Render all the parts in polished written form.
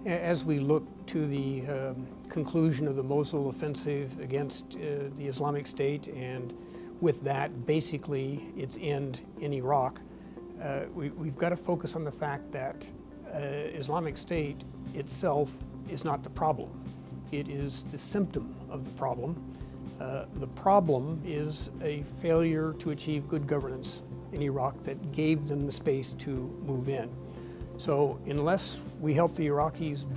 As we look to the conclusion of the Mosul offensive against the Islamic State, and with that basically its end in Iraq, we've got to focus on the fact that Islamic State itself is not the problem. It is the symptom of the problem. The problem is a failure to achieve good governance in Iraq that gave them the space to move in. So unless we help the Iraqis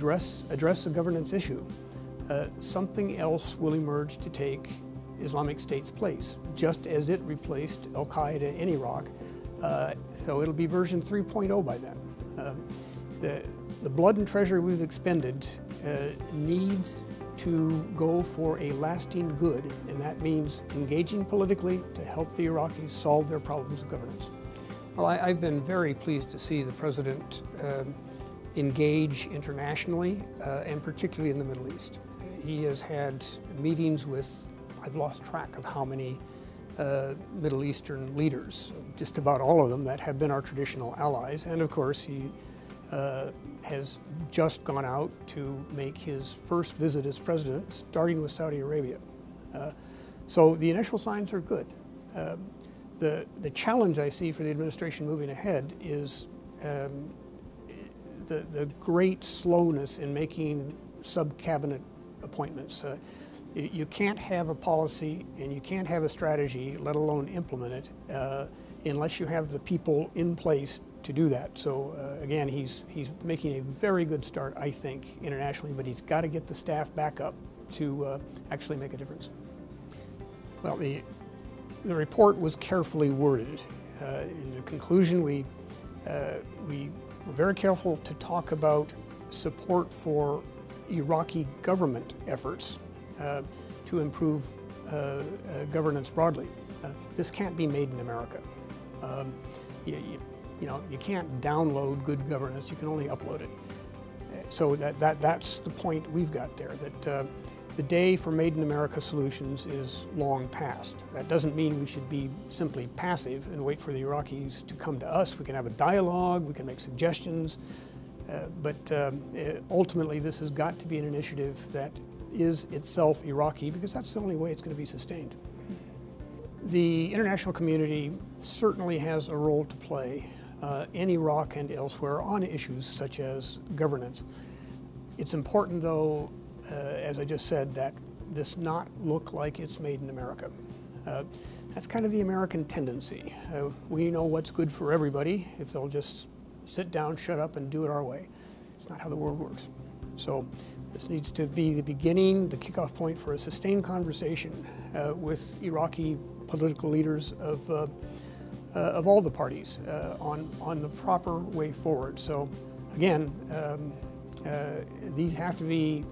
address the governance issue, something else will emerge to take Islamic State's place, just as it replaced Al-Qaeda in Iraq. So it'll be version 3.0 by then. The blood and treasure we've expended needs to go for a lasting good, and that means engaging politically to help the Iraqis solve their problems of governance. Well, I've been very pleased to see the President engage internationally, and particularly in the Middle East. He has had meetings with, I've lost track of how many Middle Eastern leaders, just about all of them that have been our traditional allies, and of course he has just gone out to make his first visit as president, starting with Saudi Arabia. So the initial signs are good. The challenge I see for the administration moving ahead is the great slowness in making sub-cabinet appointments. You can't have a policy and you can't have a strategy, let alone implement it, unless you have the people in place to do that. So again, he's making a very good start, I think, internationally, but he's got to get the staff back up to actually make a difference. Well, the report was carefully worded. In the conclusion, we were very careful to talk about support for Iraqi government efforts to improve governance broadly. This can't be made in America. You can't download good governance, you can only upload it. So that's the point we've got there, that the day for Made in America solutions is long past. That doesn't mean we should be simply passive and wait for the Iraqis to come to us. We can have a dialogue, we can make suggestions, but ultimately this has got to be an initiative that is itself Iraqi, because that's the only way it's going to be sustained. The international community certainly has a role to play in Iraq and elsewhere on issues such as governance. It's important, though, as I just said, that this not look like it's made in America. That's kind of the American tendency. We know what's good for everybody if they'll just sit down, shut up, and do it our way. It's not how the world works. So this needs to be the beginning, the kickoff point for a sustained conversation with Iraqi political leaders of all the parties on the proper way forward. So again, these have to be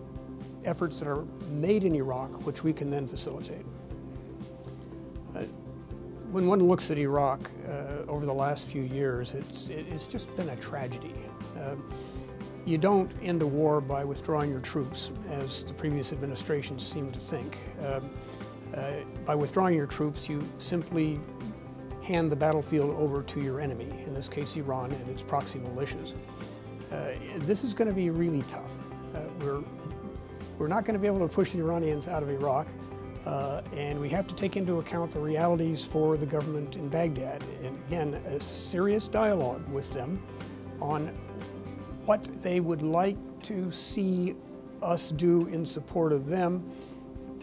efforts that are made in Iraq, which we can then facilitate. When one looks at Iraq over the last few years, it's just been a tragedy. You don't end a war by withdrawing your troops, as the previous administration seemed to think. By withdrawing your troops, you simply hand the battlefield over to your enemy, in this case Iran and its proxy militias. This is going to be really tough. We're not going to be able to push the Iranians out of Iraq, and we have to take into account the realities for the government in Baghdad. And again, a serious dialogue with them on what they would like to see us do in support of them,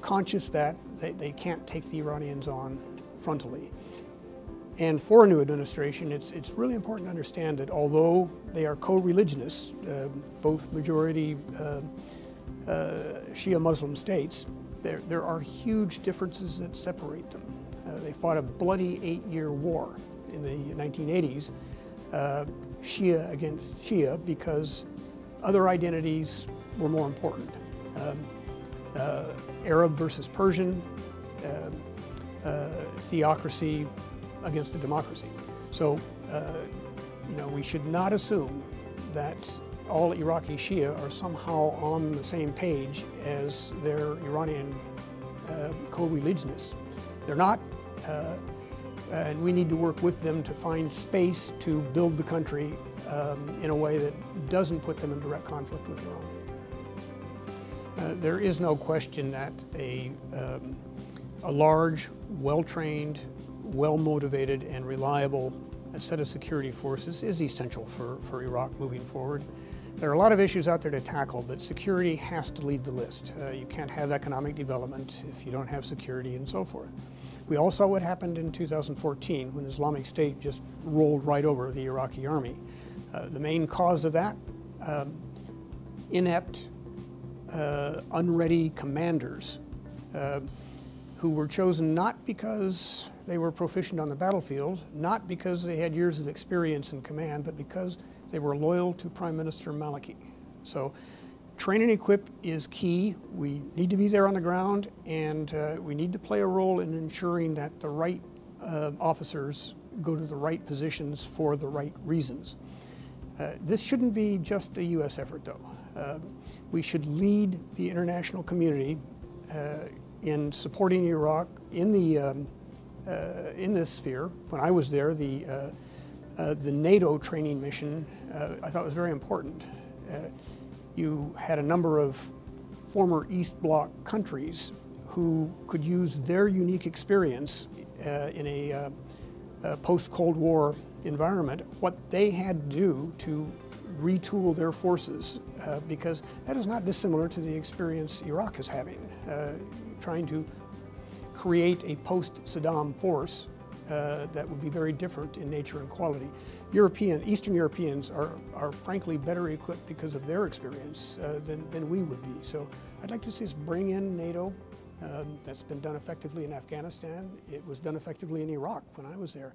conscious that they can't take the Iranians on frontally. And for a new administration, it's really important to understand that although they are co-religionists, both majority Shia Muslim states, there are huge differences that separate them. They fought a bloody 8-year war in the 1980s, Shia against Shia, because other identities were more important. Arab versus Persian, theocracy against a democracy. So, we should not assume that all Iraqi Shia are somehow on the same page as their Iranian co-religionists. They're not. and we need to work with them to find space to build the country in a way that doesn't put them in direct conflict with Iran. There is no question that a large, well-trained, well-motivated, and reliable set of security forces is essential for Iraq moving forward. There are a lot of issues out there to tackle, but security has to lead the list. You can't have economic development if you don't have security and so forth. We all saw what happened in 2014 when Islamic State just rolled right over the Iraqi army. The main cause of that, inept, unready commanders who were chosen not because they were proficient on the battlefield, not because they had years of experience in command, but because they were loyal to Prime Minister Maliki. So train and equip is key. We need to be there on the ground, and we need to play a role in ensuring that the right officers go to the right positions for the right reasons. This shouldn't be just a U.S. effort, though. We should lead the international community in supporting Iraq in this sphere. When I was there, the NATO training mission I thought was very important. You had a number of former East Bloc countries who could use their unique experience in a post-Cold War environment, what they had to do to retool their forces, because that is not dissimilar to the experience Iraq is having, trying to create a post-Saddam force that would be very different in nature and quality. Eastern Europeans are frankly better equipped because of their experience than we would be. So I'd like to see us bring in NATO. That's been done effectively in Afghanistan. It was done effectively in Iraq when I was there.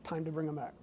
Time to bring them back.